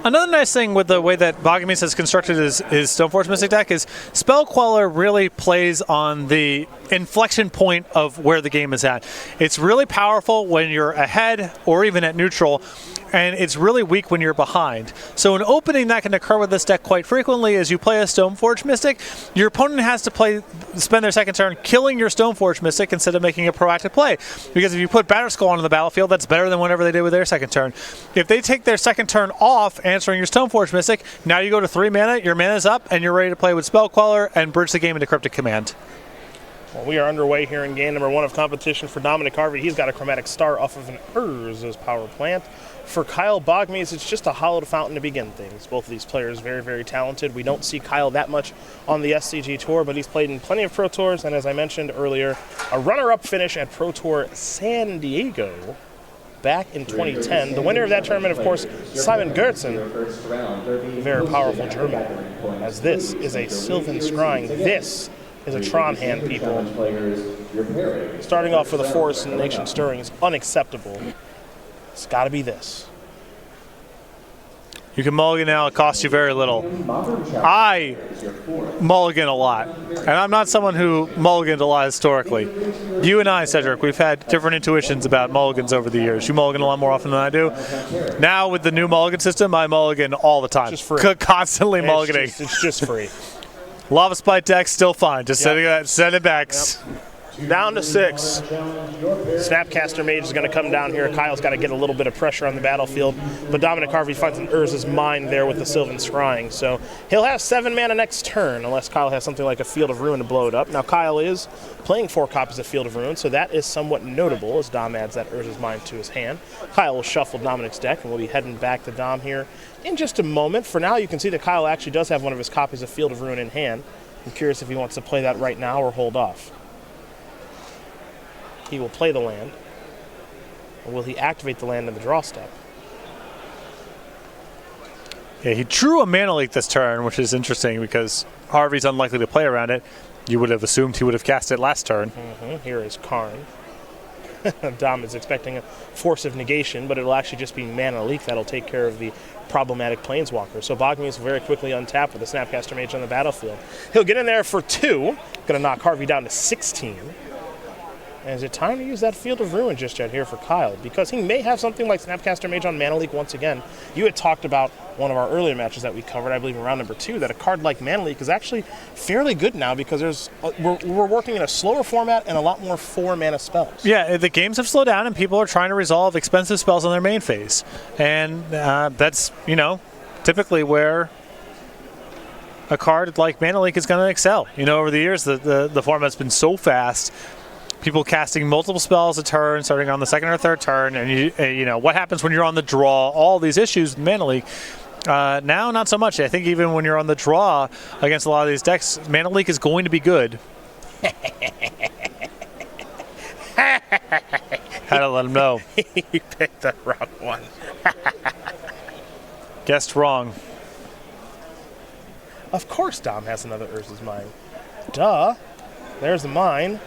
Another nice thing with the way that Boggemes has constructed his Stoneforge Mystic deck is Spell Queller really plays on the inflection point of where the game is at. It's really powerful when you're ahead or even at neutral, and it's really weak when you're behind. So an opening that can occur with this deck quite frequently is you play a Stoneforge Mystic, your opponent has to spend their second turn killing your Stoneforge Mystic instead of making a proactive play. Because if you put Batterskull onto the battlefield, that's better than whatever they did with their second turn. If they take their second turn off answering your Stoneforge Mystic, now you go to 3 mana, your mana's up, and you're ready to play with Spell Queller and bridge the game into Cryptic Command. Well, we are underway here in game number 1 of competition for Dominic Harvey. He's got a Chromatic Star off of an Urza's Power Plant. For Kyle Boggemes, it's just a hollowed fountain to begin things. Both of these players very, very talented. We don't see Kyle that much on the SCG Tour, but he's played in plenty of Pro Tours, and as I mentioned earlier, a runner-up finish at Pro Tour San Diego back in 2010. The winner of that tournament, of course, Simon Gertzen, very powerful German, as this is a Sylvan Scrying. This is a Tron hand, people. Starting off with a Forest and Nation Stirring is unacceptable. It's got to be this. You can mulligan now, it costs you very little. I mulligan a lot, and I'm not someone who mulliganed a lot historically. You and I, Cedric, we've had different intuitions about mulligans over the years. You mulligan a lot more often than I do. Now, with the new mulligan system, I mulligan all the time. Just free. Constantly mulliganing. It's just free. Lava Spite deck, still fine. Just send it back. Yep. Down to 6. Snapcaster Mage is going to come down here. Kyle's got to get a little bit of pressure on the battlefield, but Dominic Harvey finds an Urza's Mind there with the Sylvan Scrying. So he'll have 7 mana next turn, unless Kyle has something like a Field of Ruin to blow it up. Now Kyle is playing 4 copies of Field of Ruin, so that is somewhat notable as Dom adds that Urza's Mind to his hand. Kyle will shuffle Dominic's deck, and we'll be heading back to Dom here in just a moment. For now, you can see that Kyle actually does have one of his copies of Field of Ruin in hand. I'm curious if he wants to play that right now or hold off. He will play the land. Or will he activate the land in the draw step? Yeah, he drew a Mana Leak this turn, which is interesting because Harvey's unlikely to play around it. You would have assumed he would have cast it last turn. Here is Karn. Dom is expecting a Force of Negation, but it'll actually just be Mana Leak that'll take care of the problematic Planeswalker. So Boggemes will very quickly untap with a Snapcaster Mage on the battlefield. He'll get in there for 2. Going to knock Harvey down to 16. And is it time to use that Field of Ruin just yet here for Kyle? Because he may have something like Snapcaster Mage on Mana Leak once again. You had talked about one of our earlier matches that we covered, I believe in round number 2, that a card like Mana Leak is actually fairly good now because we're working in a slower format and a lot more 4-mana spells. Yeah, the games have slowed down and people are trying to resolve expensive spells on their main phase. And that's, typically where a card like Mana Leak is going to excel. Over the years, the format's been so fast. People casting multiple spells a turn, starting on the second or third turn, and what happens when you're on the draw? All these issues in Mana Leak. Now, not so much. I think even when you're on the draw against a lot of these decks, Mana Leak is going to be good. Had to let him know. You picked the wrong one. Guessed wrong. Of course, Dom has another Urza's Mind. Duh. There's the mine.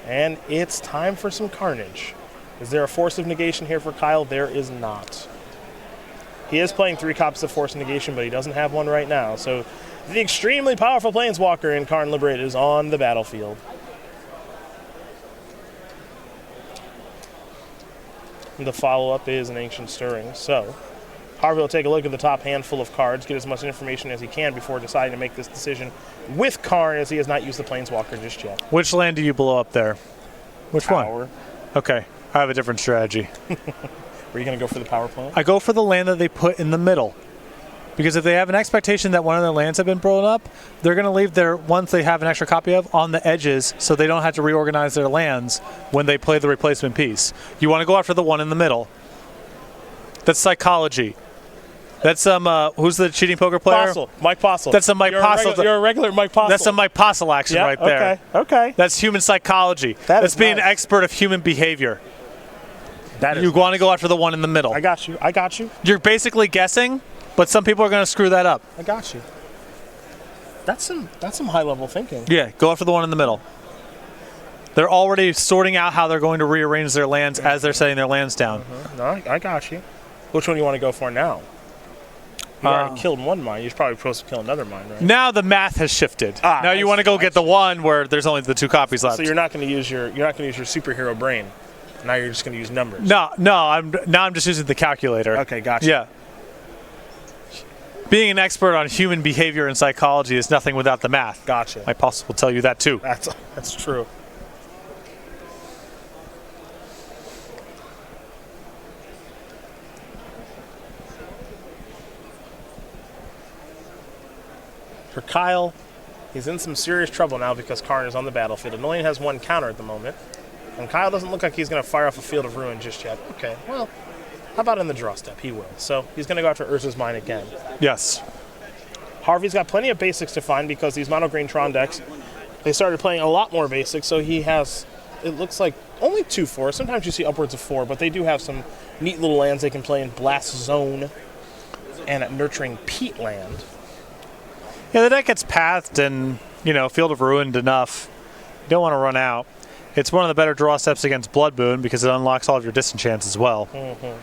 And it's time for some carnage. Is there a Force of Negation here for Kyle? There is not. He is playing 3 copies of Force of Negation, but he doesn't have one right now. So the extremely powerful Planeswalker in Karn Liberated is on the battlefield. And the follow-up is an Ancient Stirring. So Harvey will take a look at the top handful of cards, get as much information as he can before deciding to make this decision with Karn, as he has not used the Planeswalker just yet. Which land do you blow up there? Which Power. one? Okay, I have a different strategy. Were you going to go for the power plant? I go for the land that they put in the middle. Because if they have an expectation that one of their lands have been blown up, they're going to leave their ones they have an extra copy of on the edges so they don't have to reorganize their lands when they play the replacement piece. You want to go after the one in the middle. That's psychology. That's some, who's the cheating poker player? Postle. Mike Postle. That's a Mike Postle. You're a regular Mike Postle. That's some Mike Postle action right there. Okay. That's human psychology. That's being an expert of human behavior. You want to go after the one in the middle. I got you. You're basically guessing, but some people are going to screw that up. I got you. That's some high-level thinking. Yeah, go after the one in the middle. They're already sorting out how they're going to rearrange their lands as they're setting their lands down. No, I got you. Which one do you want to go for now? You already killed one mine. You're probably supposed to kill another mine, right? Now the math has shifted. Now you want to go get the one where there's only the 2 copies left. So you're not going to use your superhero brain. Now you're just going to use numbers. No. I'm just using the calculator. Okay, gotcha. Yeah. Being an expert on human behavior and psychology is nothing without the math. Gotcha. My pulse will tell you that too. That's true. For Kyle, he's in some serious trouble now because Karn is on the battlefield. And only has 1 counter at the moment. And Kyle doesn't look like he's going to fire off a Field of Ruin just yet. Okay, well, how about in the draw step? He will. So he's going to go after Urza's Mine again. Yes. Harvey's got plenty of basics to find because these mono green Tron decks, they started playing a lot more basics. So he has, it looks like, only 2 4. Sometimes you see upwards of 4, but they do have some neat little lands they can play in Blast Zone and at Nurturing Peatland. Yeah, the deck gets pathed and, Field of Ruined enough. You don't want to run out. It's one of the better draw steps against Blood Boon because it unlocks all of your disenchants as well. Mm-hmm.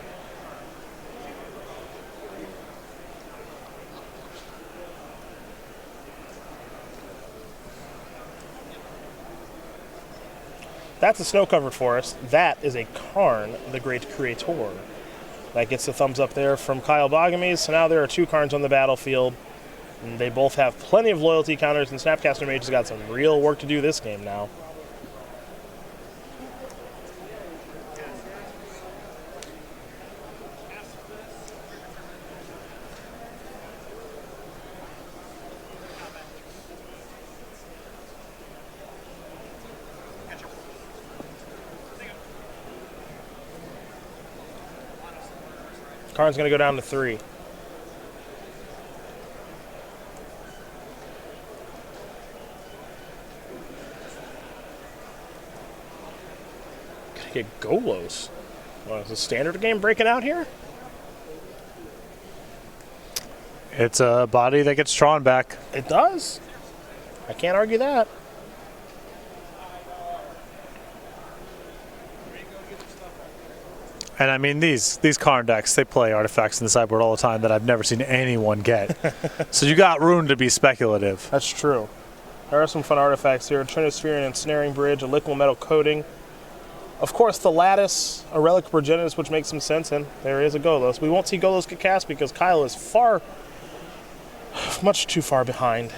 That's a snow-covered forest. That is a Karn, the Great Creator. That gets the thumbs up there from Kyle Boggemes. So now there are 2 Karns on the battlefield. And they both have plenty of loyalty counters, and Snapcaster Mage has got some real work to do this game now. Karn's going to go down to 3. Gonna get Golos. Is the standard game breaking out here? It's a body that gets Tron back. It does. I can't argue that. And I mean, these Karn decks, they play artifacts in the sideboard all the time that I've never seen anyone get. So you got room to be speculative. That's true. There are some fun artifacts here. Trinisphere and Ensnaring Bridge, a liquid metal coating. Of course, the Lattice, a Relic of Progenitus, which makes some sense, and there is a Golos. We won't see Golos get cast because Kyle is much too far behind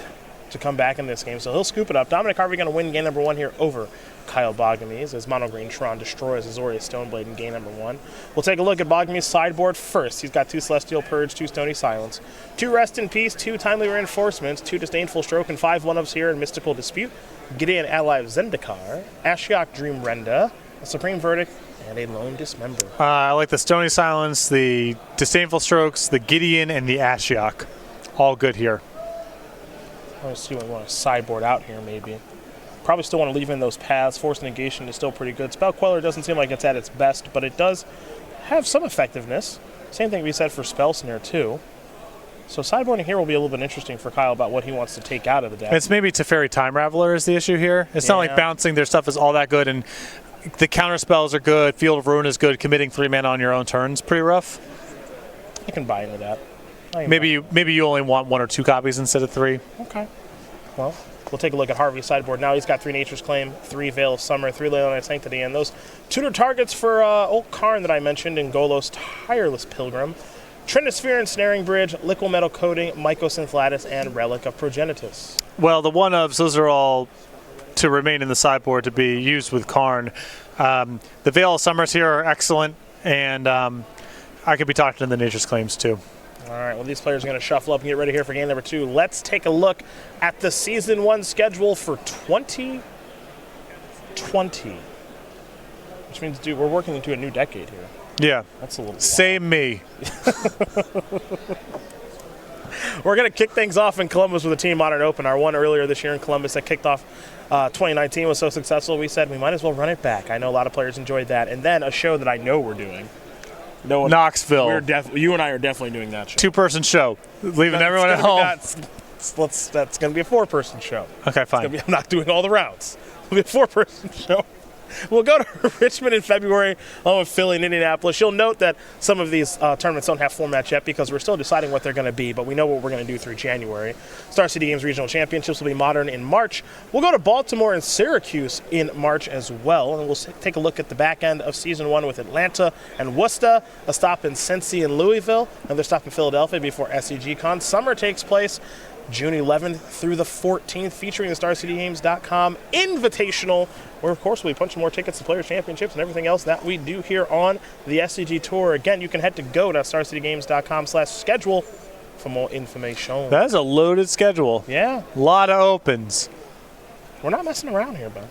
to come back in this game, so he'll scoop it up. Dominic Harvey going to win game number 1 here over Kyle Boggemes as Mono Green Tron destroys Azorius Stoneblade in game number 1. We'll take a look at Boggemes' sideboard first. He's got 2 Celestial Purge, 2 Stony Silence, 2 Rest in Peace, 2 Timely Reinforcements, 2 Disdainful Stroke, and 5 1-ups here in Mystical Dispute, Gideon Ally of Zendikar, Ashiok Dream Renda, a Supreme Verdict, and a Lone Dismember. I like the Stony Silence, the Disdainful Strokes, the Gideon, and the Ashiok. All good here. Let's see what we want to sideboard out here, maybe. Probably still want to leave in those paths. Force Negation is still pretty good. Spell Queller doesn't seem like it's at its best, but it does have some effectiveness. Same thing we said for Spell Snare, too. So sideboarding here will be a little bit interesting for Kyle about what he wants to take out of the deck. It's maybe Teferi Time Raveler is the issue here. It's not like bouncing their stuff is all that good, and the counter spells are good, Field of Ruin is good, committing 3 mana on your own turn is pretty rough. I can buy into that. Maybe you only want 1 or 2 copies instead of 3. Okay. Well, we'll take a look at Harvey's sideboard now. He's got 3 Nature's Claim, 3 Veil of Summer, 3 Leyline Sanctity, and those tutor targets for old Karn that I mentioned in Golos Tireless Pilgrim, Trinisphere and Snaring Bridge, Liquid Metal Coating, Mycosynth Lattice, and Relic of Progenitus. Well, the 1-ofs, those are all to remain in the sideboard to be used with Karn. The Veil of Summers here are excellent, and I could be talking to the Nature's Claims too. All right, well, these players are going to shuffle up and get ready here for game number 2. Let's take a look at the Season 1 schedule for 2020. Which means, dude, we're working into a new decade here. Yeah. That's a little Same me. We're going to kick things off in Columbus with the Team Modern Open. Our one earlier this year in Columbus that kicked off 2019 was so successful, we said we might as well run it back. I know a lot of players enjoyed that. And then a show that I know we're doing. Knoxville. You and I are definitely doing that show. 2-person show. Leaving everyone at home. That's going to be a 4-person show. Okay, fine. I'm not doing all the routes. It'll be a 4-person show We'll go to Richmond in February, along with Philly and Indianapolis. You'll note that some of these tournaments don't have formats yet because we're still deciding what they're going to be, but we know what we're going to do through January. Star City Games Regional Championships will be modern in March. We'll go to Baltimore and Syracuse in March as well, and we'll take a look at the back end of Season 1 with Atlanta and Worcester, a stop in Cincy and Louisville, another stop in Philadelphia before SCGCon. Summer takes place June 11th through the 14th, featuring the StarCityGames.com Invitational, where, of course, we'll be punching more tickets to Players' Championships and everything else that we do here on the SCG Tour. Again, you can head to go.starcitygames.com/schedule for more information. That is a loaded schedule. Yeah. A lot of opens. We're not messing around here, bud.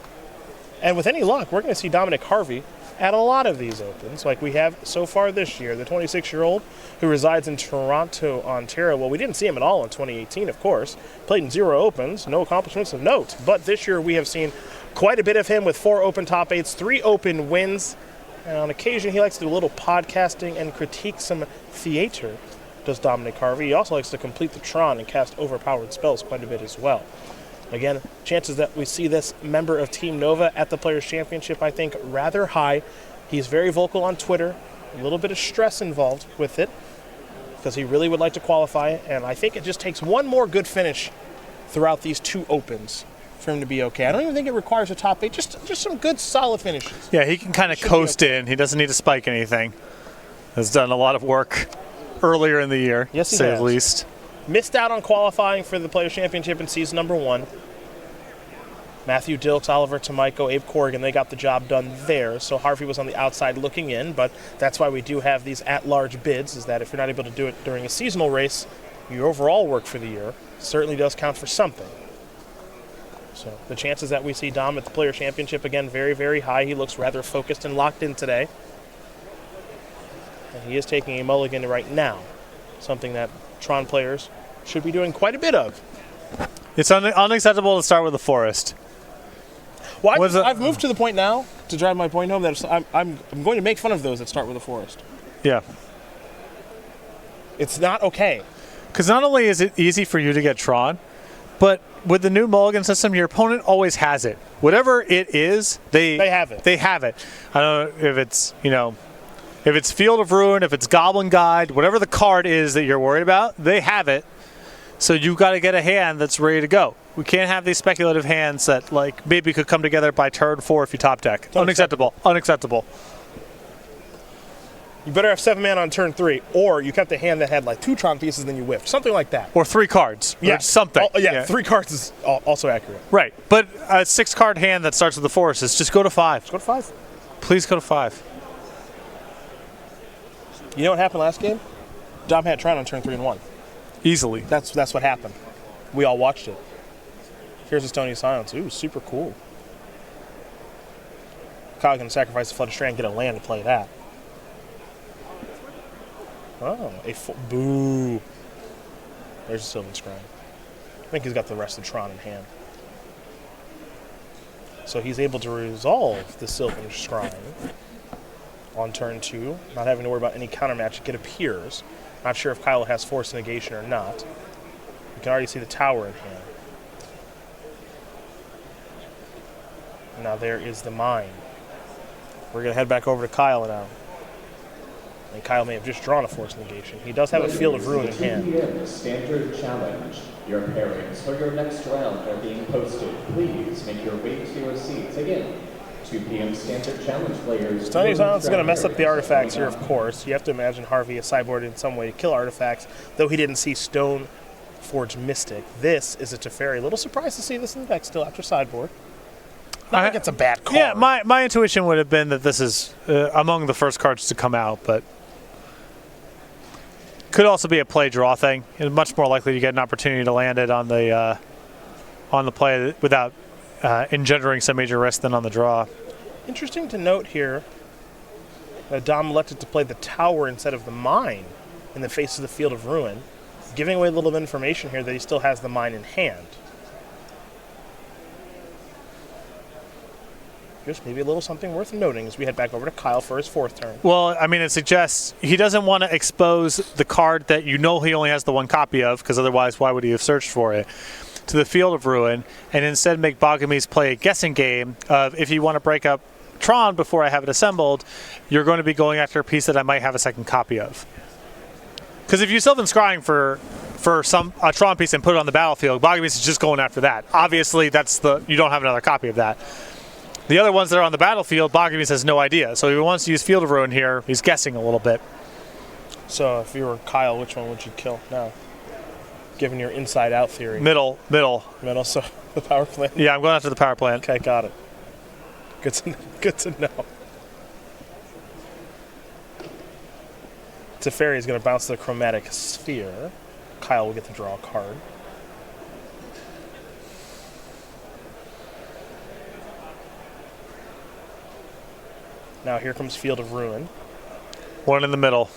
And with any luck, we're going to see Dominic Harvey at a lot of these opens, like we have so far this year. The 26-year-old who resides in Toronto, Ontario. Well, we didn't see him at all in 2018, of course. Played in 0 opens, no accomplishments of note. But this year we have seen quite a bit of him with 4 open top 8s, 3 open wins. And on occasion, he likes to do a little podcasting and critique some theater, does Dominic Harvey. He also likes to complete the Tron and cast overpowered spells quite a bit as well. Again, chances that we see this member of Team Nova at the Players' Championship, I think, rather high. He's very vocal on Twitter, a little bit of stress involved with it, because he really would like to qualify, and I think it just takes one more good finish throughout these 2 opens for him to be okay. I don't even think it requires a top 8, just some good, solid finishes. Yeah, he can kind of coast in. He doesn't need to spike anything. Has done a lot of work earlier in the year, yes, he to say has. the least. Missed out on qualifying for the Players' Championship in season number 1. Matthew Dilks, Oliver Tomiko, Abe Corrigan, they got the job done there. So Harvey was on the outside looking in, but that's why we do have these at-large bids, is that if you're not able to do it during a seasonal race, your overall work for the year certainly does count for something. So the chances that we see Dom at the Players' Championship, again, very, very high. He looks rather focused and locked in today. And he is taking a mulligan right now, something that Tron players should be doing quite a bit of. It's unacceptable to start with a forest. Well, I've moved to the point now, to drive my point home, that I'm going to make fun of those that start with a forest. Yeah. It's not okay. Because not only is it easy for you to get Tron, but with the new mulligan system, your opponent always has it. Whatever it is, they have it. They have it. I don't know if it's, if it's Field of Ruin, if it's Goblin Guide, whatever the card is that you're worried about, they have it. So you got to get a hand that's ready to go. We can't have these speculative hands that maybe could come together by turn 4 if you top deck. Unacceptable. Unacceptable. You better have 7 mana on turn 3, or you kept a hand that had 2 Tron pieces and then you whiffed. Something like that. Or 3 cards. Yeah. Or something. 3 cards is also accurate. Right. But a 6-card hand that starts with the forest is just go to 5. Just go to 5. Please go to 5. You know what happened last game? Dom had Tron on turn 3 and 1. Easily. That's what happened. We all watched it. Here's a Stony Silence. Ooh, super cool. Kyle's going to sacrifice the Flood of Strand and get a land to play that. Oh, boo. There's a Sylvan Scrying. I think he's got the rest of Tron in hand. So he's able to resolve the Sylvan Scrying on turn 2, not having to worry about any counter magic, it appears. Not sure if Kyle has Force Negation or not. You can already see the tower in hand. Now there is the mine. We're going to head back over to Kyle now. And Kyle may have just drawn a Force Negation. He does have a Field of Ruin in hand. 2 p.m. Standard Challenge. Your pairings for your next round are being posted. Please make your way to your seats. Again, 2 p.m. Standard Challenge players. Stony Silence is going to mess up the artifacts here, of course. You have to imagine Harvey is sideboarded in some way to kill artifacts, though he didn't see Stone Forge Mystic. This is a Teferi. A little surprised to see this in the deck still after sideboard. I think it's a bad card. Yeah, my intuition would have been that this is among the first cards to come out, but could also be a play draw thing. It's much more likely to get an opportunity to land it on the play without engendering some major risk than on the draw. Interesting to note here that Dom elected to play the tower instead of the mine in the face of the Field of Ruin, giving away a little bit of information here that he still has the mine in hand. Just maybe a little something worth noting as we head back over to Kyle for his 4th turn. Well, I mean, it suggests he doesn't want to expose the card that he only has the 1 copy of, because otherwise why would he have searched for it, to the Field of Ruin, and instead make Boggemes play a guessing game of if you want to break up Tron before I have it assembled, you're going to be going after a piece that I might have a second copy of. Because if you Sylvan Scrying for a Tron piece and put it on the battlefield, Boggemes is just going after that. Obviously, you don't have another copy of that. The other ones that are on the battlefield, Boggemes has no idea. So if he wants to use Field of Ruin here, he's guessing a little bit. So if you were Kyle, which one would you kill now? Given your inside-out theory. Middle. So the power plant. Yeah, I'm going after the power plant. Okay, got it. Good to know. Teferi is going to bounce the Chromatic Sphere. Kyle will get to draw a card. Now here comes Field of Ruin. One in the middle.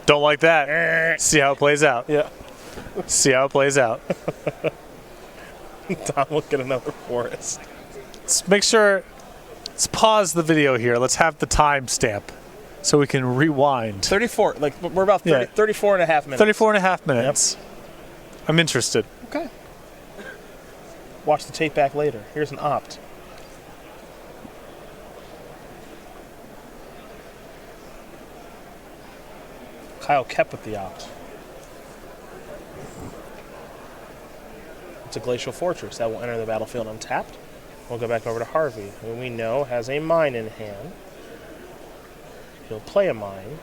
Don't like that. See how it plays out. Yeah. See how it plays out. Tom will get another forest. Let's make sure. Let's pause the video here. Let's have the timestamp so we can rewind. 34. Like we're about 30, 34 and a half minutes. 34 and a half minutes. Yep. I'm interested. Okay. Watch the tape back later. Here's an opt. Kyle kept with the opt. It's a Glacial Fortress that will enter the battlefield untapped. We'll go back over to Harvey, who we know has a mine in hand. He'll play a mine.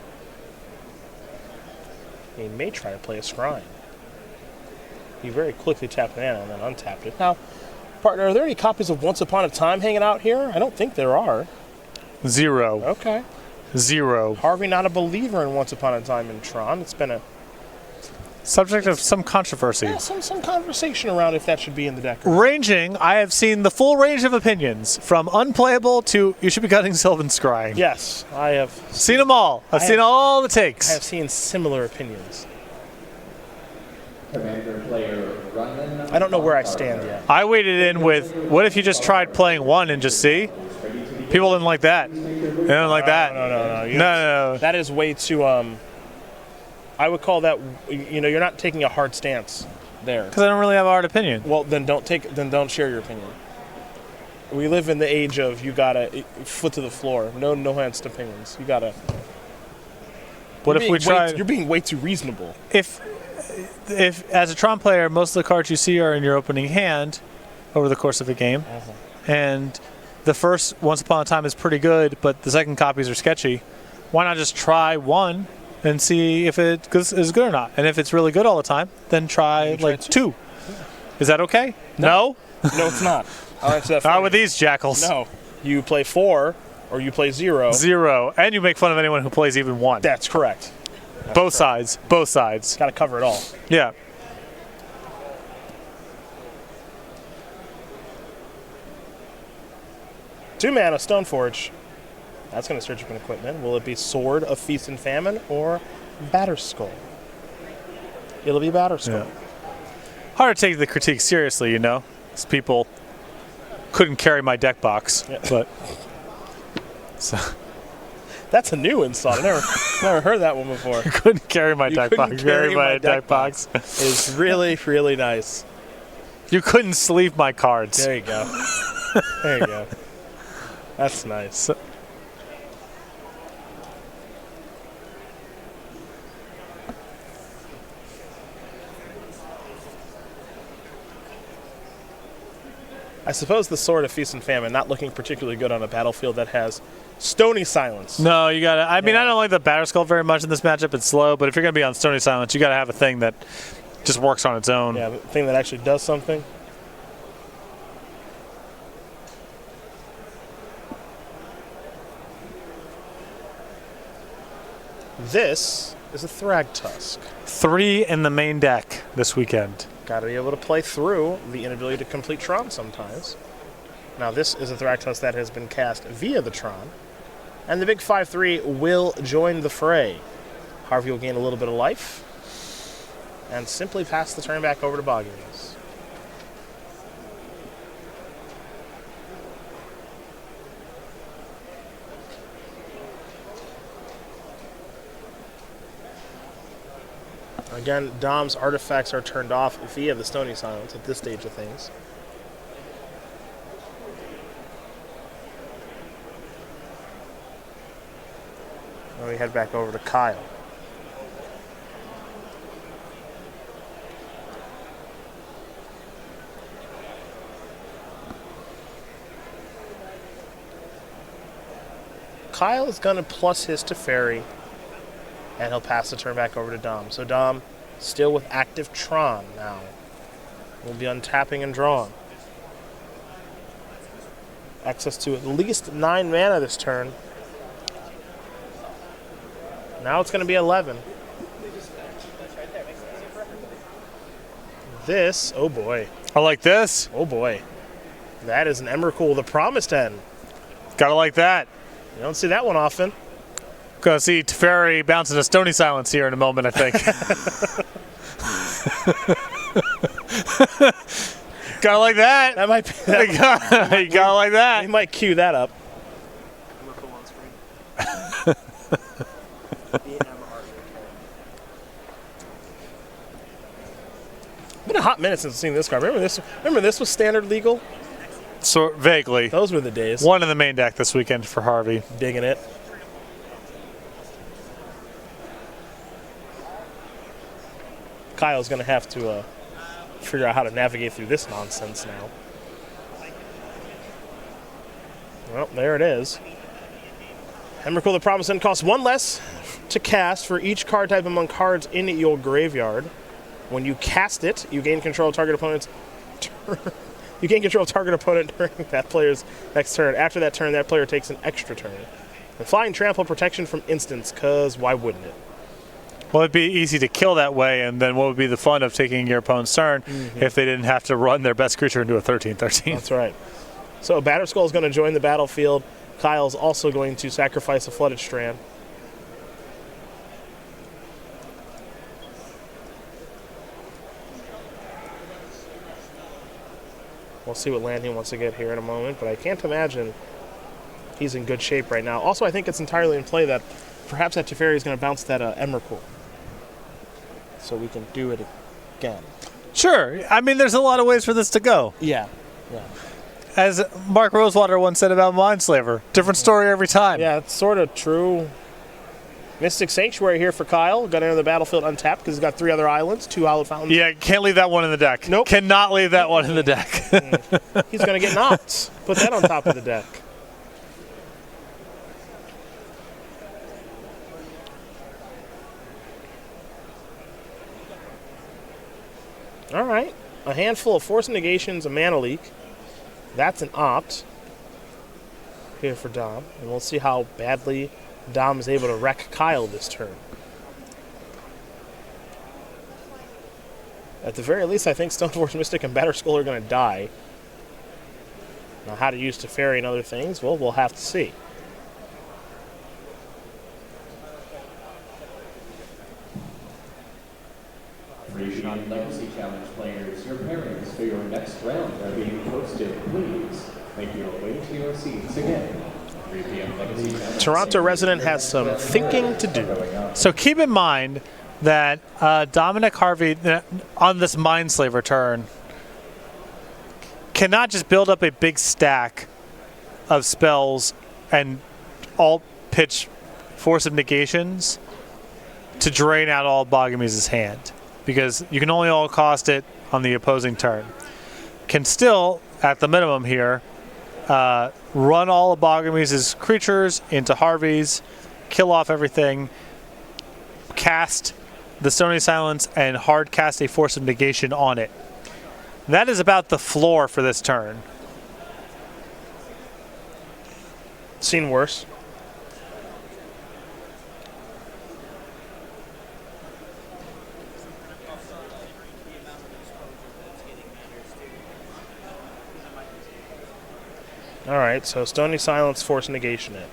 He may try to play a scrying. He very quickly tapped mana and then untapped it. Now, partner, are there any copies of Once Upon a Time hanging out here? I don't think there are. 0. Okay. 0. Harvey, not a believer in Once Upon a Time in Tron. It's been a subject of some controversy. Yeah, some conversation around if that should be in the deck. Ranging, I have seen the full range of opinions, from unplayable to you should be cutting Sylvan Scrying. Yes, I have seen them all. I've seen all the takes. I have seen similar opinions. Commander player Runnan. I don't know where I stand yet. I waited in with, what if you just tried playing one and just see? People didn't like that. They didn't like that. No. That is way too, I would call that, you're not taking a hard stance there. Because I don't really have a hard opinion. Well, then don't share your opinion. We live in the age of you gotta foot to the floor. No nuanced opinions. You gotta. What if we tried? You're being way too reasonable. If as a Tron player, most of the cards you see are in your opening hand over the course of a game, and the first Once Upon a Time is pretty good, but the second copies are sketchy, why not just try one and see if it is good or not? And if it's really good all the time, then try like two. Yeah. Is that okay? No? No, it's not. I'll answer that for Not with these jackals. No. You play 4 or you play 0. 0. And you make fun of anyone who plays even 1. That's correct. Both sides. Got to cover it all. Yeah. Two mana Stoneforge. That's going to search up an equipment. Will it be Sword of Feast and Famine or Batterskull? It'll be Batterskull. Yeah. Hard to take the critique seriously, because people couldn't carry my deck box. Yeah. But so. That's a new insult. I never heard that one before. Couldn't carry my deck box. Carry my deck box is really, really nice. You couldn't sleeve my cards. There you go. There you go. That's nice. I suppose the Sword of Feast and Famine not looking particularly good on a battlefield that has Stony Silence. No, you gotta. I mean, I don't like the Batterskull very much in this matchup. It's slow, but if you're gonna be on Stony Silence, you gotta have a thing that just works on its own. Yeah, a thing that actually does something. This is a Thragtusk. 3 in the main deck this weekend. Got to be able to play through the inability to complete Tron sometimes. Now this is a Thragtusk that has been cast via the Tron. And the big 5/3 will join the fray. Harvey will gain a little bit of life. And simply pass the turn back over to Boggemes. Again, Dom's artifacts are turned off via the Stony Silence at this stage of things. Now we head back over to Kyle. Kyle is going to plus his Teferi, and he'll pass the turn back over to Dom. So Dom, still with active Tron now, will be untapping and drawing. Access to at least 9 mana this turn. Now it's going to be 11. This, oh boy. I like this. Oh boy. That is an Emrakul, the Promised End. Gotta like that. You don't see that one often. Gonna see Teferi bouncing a Stony Silence here in a moment, I think. Gotta like that. That might be. You gotta like that. We might cue that up. Been a hot minute since I've seen this card. Remember this was standard legal? So vaguely. Those were the days. One in the main deck this weekend for Harvey. Digging it. Kyle's going to have to figure out how to navigate through this nonsense now. Well, there it is. Emrakul the Promised End costs 1 less to cast for each card type among cards in your graveyard. When you cast it, you gain control of target opponent's turn. You gain control of target opponent during that player's next turn. After that turn, that player takes an extra turn. And flying trample protection from instants, because why wouldn't it? Well, it'd be easy to kill that way, and then what would be the fun of taking your opponent's turn if they didn't have to run their best creature into a 13/13? That's right. So Batterskull is going to join the battlefield. Kyle's also going to sacrifice a Flooded Strand. We'll see what land he wants to get here in a moment, but I can't imagine he's in good shape right now. Also, I think it's entirely in play that perhaps that Teferi is going to bounce that Emrakul, so we can do it again. Sure. I mean, there's a lot of ways for this to go. Yeah. As Mark Rosewater once said about Mindslaver, different story every time. Yeah, it's sort of true. Mystic Sanctuary here for Kyle. Got to enter the battlefield untapped because he's got 3 other islands, 2 Hallowed Fountains. Yeah, can't leave that one in the deck. Nope. Cannot leave that one in the deck. He's going to get knocked. Put that on top of the deck. All right. A handful of Force Negations, a Mana Leak. That's an opt here for Dom. And we'll see how badly Dom is able to wreck Kyle this turn. At the very least, I think Stoneforge Mystic and Batterskull are going to die. Now, how to use Teferi and other things, well, we'll have to see. Free-Shot Legacy Challenge players, your pairings for your next round are being posted. Please make your way to your seats again. 3 p.m. Legacy Challenge Toronto resident has some thinking to do. So keep in mind that Dominic Harvey, on this Mindslaver turn, cannot just build up a big stack of spells and alt pitch Force of Negations to drain out all Boggemes' hand, because you can only all cost it on the opposing turn. Can still, at the minimum here, run all of Boggemes' creatures into Harvey's, kill off everything, cast the Stony Silence, and hard cast a Force of Negation on it. That is about the floor for this turn. Seen worse. All right, so Stony Silence, Force Negation it.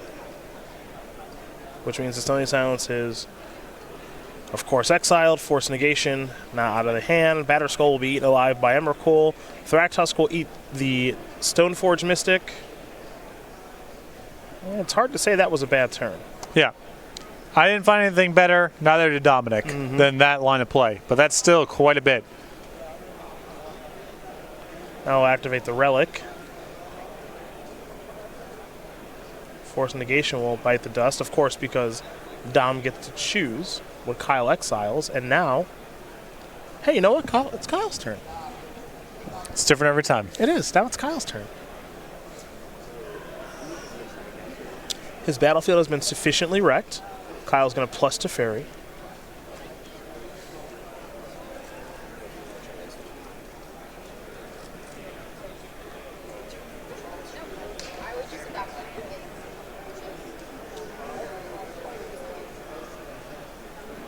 Which means the Stony Silence is, of course, exiled. Force Negation, now out of the hand. Batterskull will be eaten alive by Emrakul. Thragtusk will eat the Stoneforge Mystic. It's hard to say that was a bad turn. Yeah. I didn't find anything better, neither did Dominic, than that line of play. But that's still quite a bit. Now we'll activate the Relic. Force Negation will bite the dust, of course, because Dom gets to choose what Kyle exiles. And now, hey, you know what? It's Kyle's turn. It's different every time. It is. Now it's Kyle's turn. His battlefield has been sufficiently wrecked. Kyle's going to plus Teferi.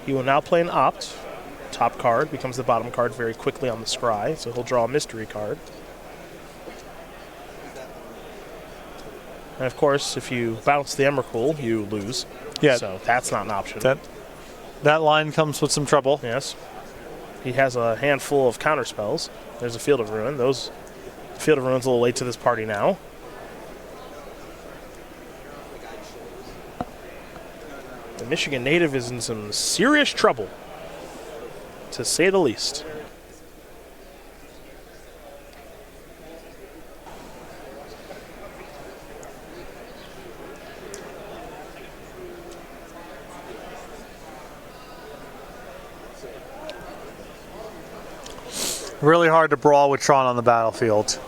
He will now play an Opt. Top card becomes the bottom card very quickly on the scry, so he'll draw a mystery card. And of course, if you bounce the Emrakul, you lose. Yeah. So that's not an option. That line comes with some trouble. Yes. He has a handful of counter spells. There's a Field of Ruin. Field of Ruin's a little late to this party now. The Michigan native is in some serious trouble, to say the least. Really hard to brawl with Tron on the battlefield.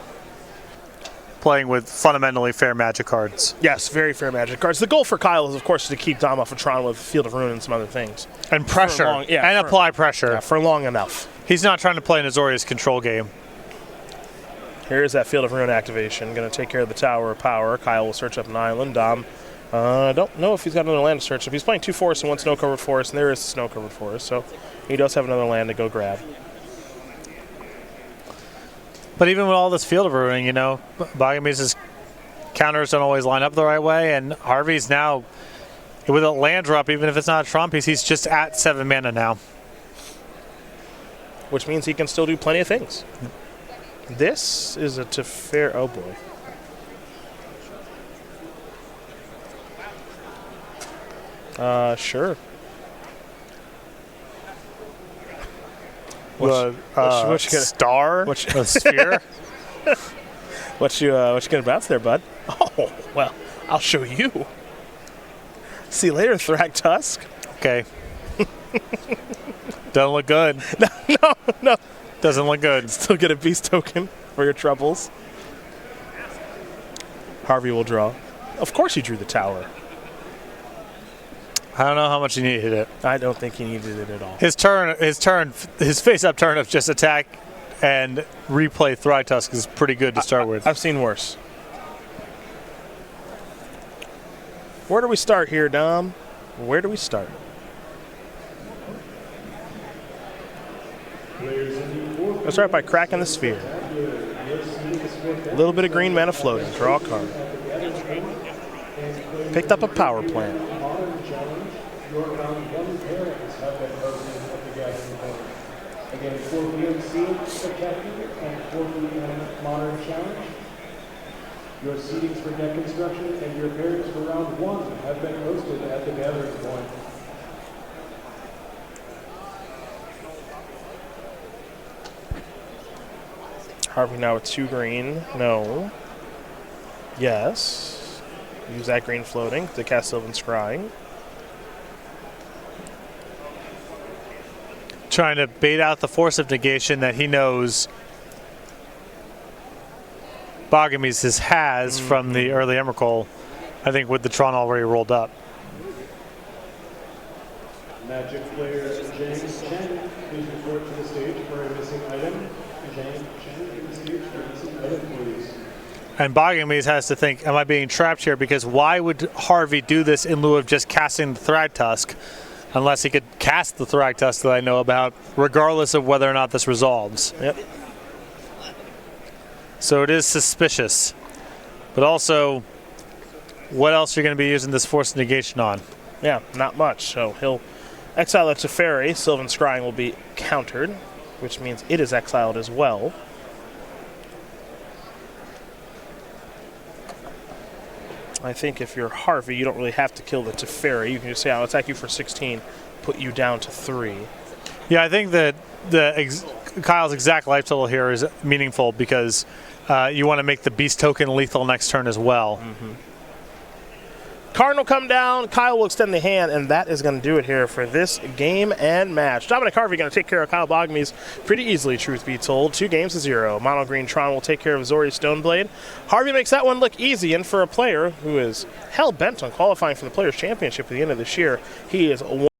Playing with fundamentally fair Magic cards. Yes, very fair Magic cards. The goal for Kyle is, of course, to keep Dom off of Tron with Field of Ruin and some other things. And pressure. Apply pressure. Yeah, for long enough. He's not trying to play an Azorius control game. Here's that Field of Ruin activation. Going to take care of the Tower of Power. Kyle will search up an island. Dom, don't know if he's got another land to search up. He's playing 2 forests and 1 snow-covered forest, and there is a snow-covered forest, so he does have another land to go grab. But even with all this Field of Ruining, you know, Boggemes' counters don't always line up the right way, and Harvey's now, with a land drop, even if it's not a Tron piece, he's just at 7 mana now. Which means he can still do plenty of things. This is a Teferi. Oh boy. Sure. What star? A sphere? What you gonna bounce there, bud? Oh, well, I'll show you. See you later, Thragtusk. Okay. Doesn't look good. No. Doesn't look good. Still get a beast token for your troubles. Harvey will draw. Of course he drew the tower. I don't know how much he needed it. I don't think he needed it at all. His face-up turn of just attack and replay Thragtusk is pretty good to start with. I've seen worse. Where do we start here, Dom? Where do we start? Let's start by cracking the sphere. A little bit of green mana floating. Draw a card. Picked up a power plant. Your round 1 pairings have been hosted at the Gathering Point. Again, 4 p.m. Sealed Spectacular and 4 p.m. Modern Challenge. Your seedings for deck construction and your pairings for round 1 have been hosted at the Gathering Point. Harvey now with 2 green. No. Yes. Use that green floating to cast Sylvan Scrying. Trying to bait out the Force of Negation that he knows Boggemes has from the early Emrakul, I think with the Tron already rolled up. Magic player James Chen, please report to the stage for a missing item. James Chen, to the stage for a missing item, please. And Boggemes has to think, am I being trapped here? Because why would Harvey do this in lieu of just casting the Thragtusk? Unless he could cast the Thragtusk that I know about, regardless of whether or not this resolves. Yep. So it is suspicious. But also, what else are you going to be using this Force Negation on? Yeah, not much. So he'll exile it to Teferi. Sylvan Scrying will be countered, which means it is exiled as well. I think if you're Harvey, you don't really have to kill the Teferi. You can just say, I'll attack you for 16, put you down to 3. Yeah, I think that Kyle's exact life total here is meaningful because you want to make the beast token lethal next turn as well. Mm-hmm. Cardinal come down, Kyle will extend the hand, and that is going to do it here for this game and match. Dominic Harvey going to take care of Kyle Boggemes pretty easily, truth be told. 2-0. Mono Green Tron will take care of Zori Stoneblade. Harvey makes that one look easy, and for a player who is hell-bent on qualifying for the Players' Championship at the end of this year, he is